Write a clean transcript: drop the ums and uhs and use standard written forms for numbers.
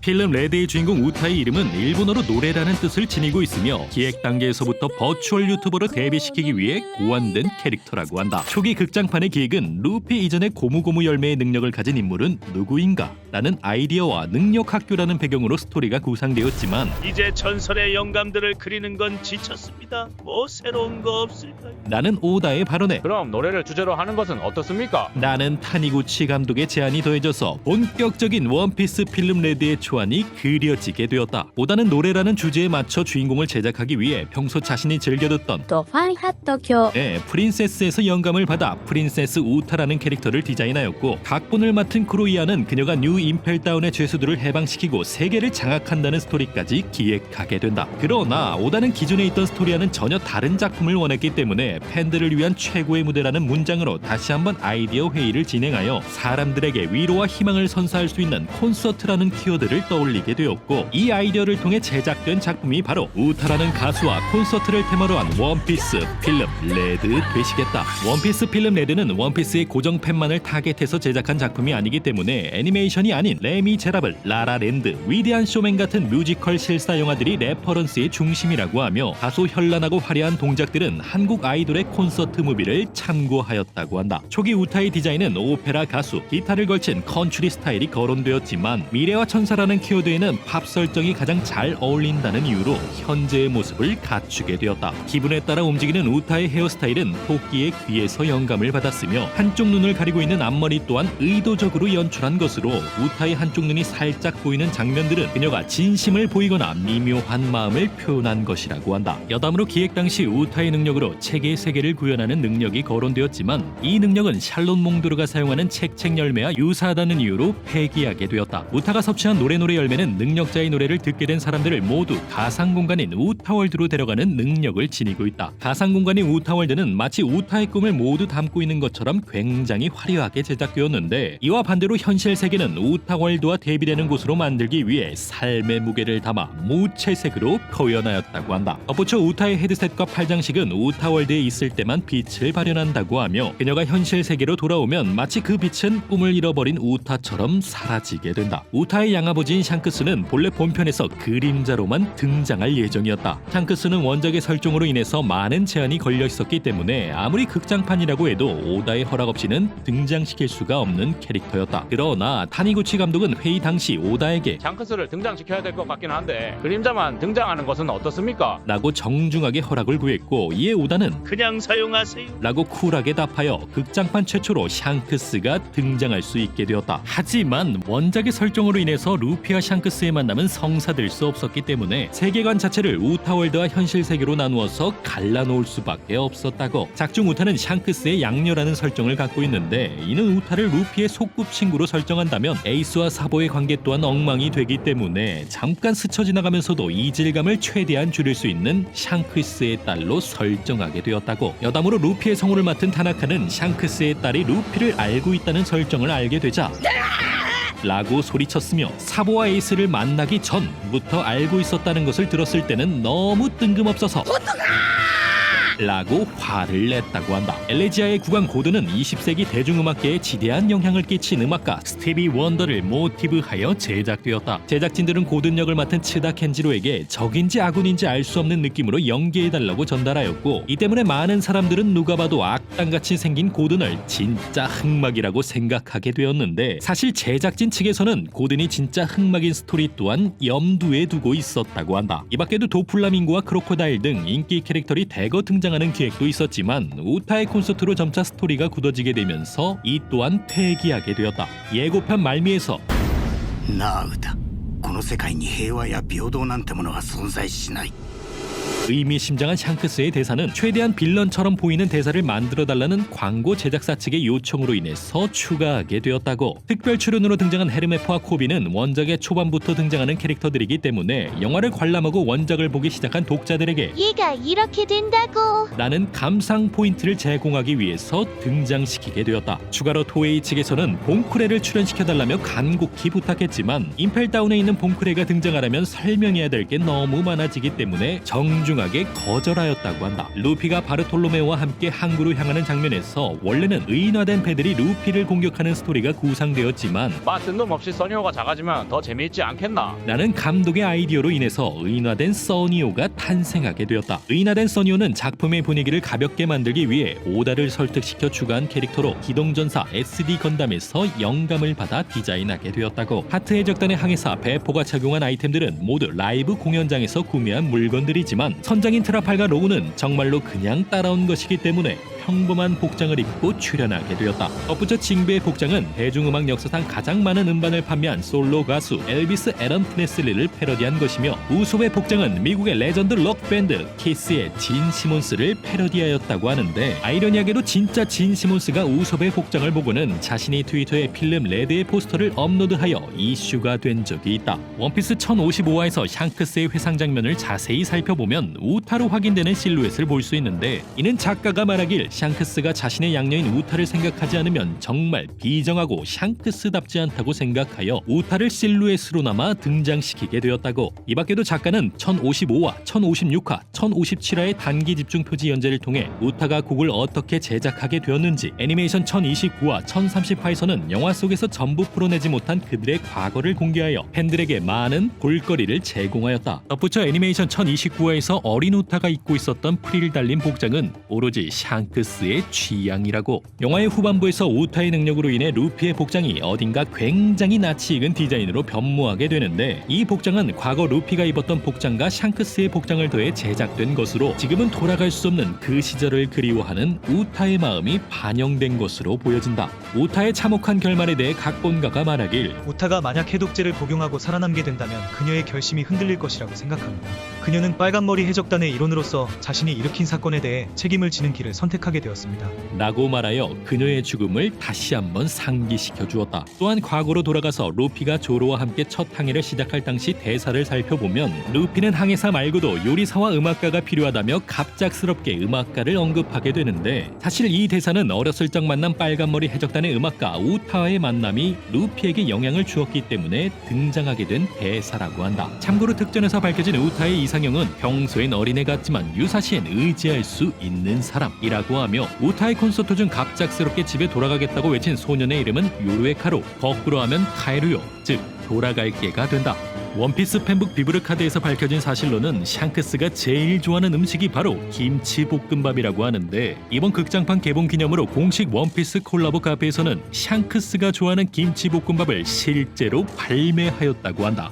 필름 레드의 주인공 우타의 이름은 일본어로 노래라는 뜻을 지니고 있으며 기획 단계에서부터 버추얼 유튜버로 데뷔시키기 위해 고안된 캐릭터라고 한다. 초기 극장판의 기획은 루피 이전의 고무고무 열매의 능력을 가진 인물은 누구인가? 라는 아이디어와 능력 학교라는 배경으로 스토리가 구상되었지만 이제 전설의 영감들을 그리는 건 지쳤습니다. 뭐 새로운 거 없을까요? 나는 오다의 발언에 그럼 노래를 주제로 하는 것은 어떻습니까? 나는 타니구치 감독의 제안이 더해져서 본격적인 원피스 필름 레드의 초안이 그려지게 되었다. 오다는 노래라는 주제에 맞춰 주인공을 제작하기 위해 평소 자신이 즐겨 듣던 ファンハット教 프린세스에서 영감을 받아 프린세스 우타라는 캐릭터를 디자인하였고 각본을 맡은 크로이아는 그녀가 뉴 임펠다운의 죄수들을 해방시키고 세계를 장악한다는 스토리까지 기획하게 된다. 그러나 오다는 기존에 있던 스토리와는 전혀 다른 작품을 원했기 때문에 팬들을 위한 최고의 무대라는 문장으로 다시 한번 아이디어 회의를 진행하여 사람들에게 위로와 희망을 선사할 수 있는 콘서트라는 키워드를 떠올리게 되었고 이 아이디어를 통해 제작된 작품이 바로 우타라는 가수와 콘서트를 테마로 한 원피스 필름 레드 되시겠다. 원피스 필름 레드는 원피스의 고정 팬만을 타겟해서 제작한 작품이 아니기 때문에 애니메이션이 아닌 레미제라블, 라라랜드, 위대한 쇼맨 같은 뮤지컬 실사 영화들이 레퍼런스의 중심이라고 하며 다소 현란하고 화려한 동작들은 한국 아이돌의 콘서트 무비를 참고하였다고 한다. 초기 우타의 디자인은 오페라 가수, 기타를 걸친 컨츄리 스타일이 거론되었지만 미래와 천사라는 키워드에는 팝 설정이 가장 잘 어울린다는 이유로 현재의 모습을 갖추게 되었다. 기분에 따라 움직이는 우타의 헤어스타일은 토끼의 귀에서 영감을 받았으며 한쪽 눈을 가리고 있는 앞머리 또한 의도적으로 연출한 것으로 우타의 한쪽 눈이 살짝 보이는 장면들은 그녀가 진심을 보이거나 미묘한 마음을 표현한 것이라고 한다. 여담으로 기획 당시 우타의 능력으로 책의 세계를 구현하는 능력이 거론되었지만 이 능력은 샬롯 몽두르가 사용하는 책책 열매와 유사하다는 이유로 폐기하게 되었다. 우타가 섭취한 노래 열매는 능력자의 노래를 듣게 된 사람들을 모두 가상공간인 우타월드로 데려가는 능력을 지니고 있다. 가상공간인 우타월드는 마치 우타의 꿈을 모두 담고 있는 것처럼 굉장히 화려하게 제작되었는데 이와 반대로 현실 세계는 우타월드와 대비되는 곳으로 만들기 위해 삶의 무게를 담아 무채색으로 표현하였다고 한다. 덧붙여 우타의 헤드셋과 팔장식은 우타월드에 있을 때만 빛을 발현한다고 하며 그녀가 현실 세계로 돌아오면 마치 그 빛은 꿈을 잃어버린 우타처럼 사라지게 된다. 우타의 양아버지인 샹크스는 본래 본편에서 그림자로만 등장할 예정이었다. 샹크스는 원작의 설정으로 인해서 많은 제한이 걸려 있었기 때문에 아무리 극장판이라고 해도 오다의 허락 없이는 등장시킬 수가 없는 캐릭터였다. 그러나 타니구치 감독은 회의 당시 오다에게 샹크스를 등장시켜야 될 것 같긴 한데 그림자만 등장하는 것은 어떻습니까? 라고 정중하게 허락을 구했고 이에 오다는 그냥 사용하세요. 라고 쿨하게 답하여 극장판 최초로 샹크스가 등장할 수 있게 되었다. 하지만 원작의 설정으로 인해서 루피와 샹크스의 만남은 성사될 수 없었기 때문에 세계관 자체를 우타월드와 현실 세계로 나누어서 갈라놓을 수밖에 없었다고. 작중 우타는 샹크스의 양녀라는 설정을 갖고 있는데 이는 우타를 루피의 소꿉친구로 설정한다면 에이스와 사보의 관계 또한 엉망이 되기 때문에 잠깐 스쳐 지나가면서도 이질감을 최대한 줄일 수 있는 샹크스의 딸로 설정하게 되었다고. 여담으로 루피의 성우를 맡은 타나카는 샹크스의 딸이 루피를 알고 있다는 설정을 알게 되자 라고 소리쳤으며 사보와 에이스를 만나기 전부터 알고 있었다는 것을 들었을 때는 너무 뜬금없어서 라고 화를 냈다고 한다. 엘레지아의 국왕 고든은 20세기 대중음악계에 지대한 영향을 끼친 음악가 스티비 원더를 모티브하여 제작되었다. 제작진들은 고든 역을 맡은 츠다 켄지로에게 적인지 아군인지 알 수 없는 느낌으로 연기해달라고 전달하였고 이 때문에 많은 사람들은 누가 봐도 악당같이 생긴 고든을 진짜 흑막이라고 생각하게 되었는데 사실 제작진 측에서는 고든이 진짜 흑막인 스토리 또한 염두에 두고 있었다고 한다. 이 밖에도 도플라밍고와 크로코다일 등 인기 캐릭터들이 대거 등장하는 기획도 있었지만 우타의 콘서트로 점차 스토리가 굳어지게 되면서 이 또한 폐기하게 되었다. 예고편 말미에서 なあ歌この世界に平和や平等なんてものは存在しない 의미심장한 샹크스의 대사는 최대한 빌런처럼 보이는 대사를 만들어달라는 광고 제작사 측의 요청으로 인해서 추가하게 되었다고. 특별 출연으로 등장한 헤르메프와 코비는 원작의 초반부터 등장하는 캐릭터들이기 때문에 영화를 관람하고 원작을 보기 시작한 독자들에게 얘가 이렇게 된다고 라는 감상 포인트를 제공하기 위해서 등장시키게 되었다. 추가로 토웨이 측에서는 봉크레를 출연시켜달라며 간곡히 부탁했지만 임펠다운에 있는 봉크레가 등장하려면 설명해야 될 게 너무 많아지기 때문에 정중하게 정중하게 거절하였다고 한다. 루피가 바르톨로메오와 함께 항구로 향하는 장면에서 원래는 의인화된 배들이 루피를 공격하는 스토리가 구상되었지만 뜬놈 없이 써니오가 작아지면 더 재미있지 않겠나? 라는 감독의 아이디어로 인해서 의인화된 써니오가 탄생하게 되었다. 의인화된 써니오는 작품의 분위기를 가볍게 만들기 위해 오다를 설득시켜 추가한 캐릭터로 기동전사 SD 건담에서 영감을 받아 디자인하게 되었다고. 하트 해적단의 항해사 배포가 착용한 아이템들은 모두 라이브 공연장에서 구매한 물건들이지만 선장인 트라팔과 로우는 정말로 그냥 따라온 것이기 때문에 평범한 복장을 입고 출연하게 되었다. 덧붙여 징베의 복장은 대중음악 역사상 가장 많은 음반을 판매한 솔로 가수 엘비스 애런 프레슬리를 패러디한 것이며 우소의 복장은 미국의 레전드 록밴드 키스의 진 시몬스를 패러디하였다고 하는데 아이러니하게도 진짜 진 시몬스가 우섭의 복장을 보고는 자신이 트위터에 필름 레드의 포스터를 업로드하여 이슈가 된 적이 있다. 원피스 1055화에서 샹크스의 회상 장면을 자세히 살펴보면 우타로 확인되는 실루엣을 볼 수 있는데 이는 작가가 말하길 샹크스가 자신의 양녀인 우타를 생각하지 않으면 정말 비정하고 샹크스답지 않다고 생각하여 우타를 실루엣으로나마 등장시키게 되었다고. 이 밖에도 작가는 1055화, 1056화, 1057화의 단기 집중 표지 연재를 통해 우타가 곡을 어떻게 제작하게 되었는지, 애니메이션 1029화, 1030화에서는 영화 속에서 전부 풀어내지 못한 그들의 과거를 공개하여 팬들에게 많은 볼거리를 제공하였다. 덧붙여 애니메이션 1029화에서 어린 우타가 입고 있었던 프릴 달린 복장은 오로지 샹크스의 취향이라고. 영화의 후반부에서 우타의 능력으로 인해 루피의 복장이 어딘가 굉장히 낯이 익은 디자인으로 변모하게 되는데 이 복장은 과거 루피가 입었던 복장과 샹크스의 복장을 더해 제작된 것으로 지금은 돌아갈 수 없는 그 시절을 그리워하는 우타의 마음이 반영된 것으로 보여진다. 우타의 참혹한 결말에 대해 각본가가 말하길 우타가 만약 해독제를 복용하고 살아남게 된다면 그녀의 결심이 흔들릴 것이라고 생각합니다. 그녀는 빨간머리 해적단의 일원으로서 자신이 일으킨 사건에 대해 책임을 지는 길을 선택하게 되었습니다. 라고 말하여 그녀의 죽음을 다시 한번 상기시켜 주었다. 또한 과거로 돌아가서 루피가 조로와 함께 첫 항해를 시작할 당시 대사를 살펴보면 루피는 항해사 말고도 요리사와 음악가가 필요하다며 갑작스럽게 음악가를 언급하게 되는데 사실 이 대사는 어렸을 적 만난 빨간머리 해적단의 음악가 우타와의 만남이 루피에게 영향을 주었기 때문에 등장하게 된 대사라고 한다. 참고로 특전에서 밝혀진 우타의 이상형은 평소엔 어린애 같지만 유사시엔 의지할 수 있는 사람이라고 하며 우타의 콘서트 중 갑작스럽게 집에 돌아가겠다고 외친 소년의 이름은 요루에 카로, 거꾸로 하면 카에루요, 즉 돌아갈게가 된다. 원피스 팬북 비브르카드에서 밝혀진 사실로는 샹크스가 제일 좋아하는 음식이 바로 김치볶음밥이라고 하는데 이번 극장판 개봉 기념으로 공식 원피스 콜라보 카페에서는 샹크스가 좋아하는 김치볶음밥을 실제로 발매하였다고 한다.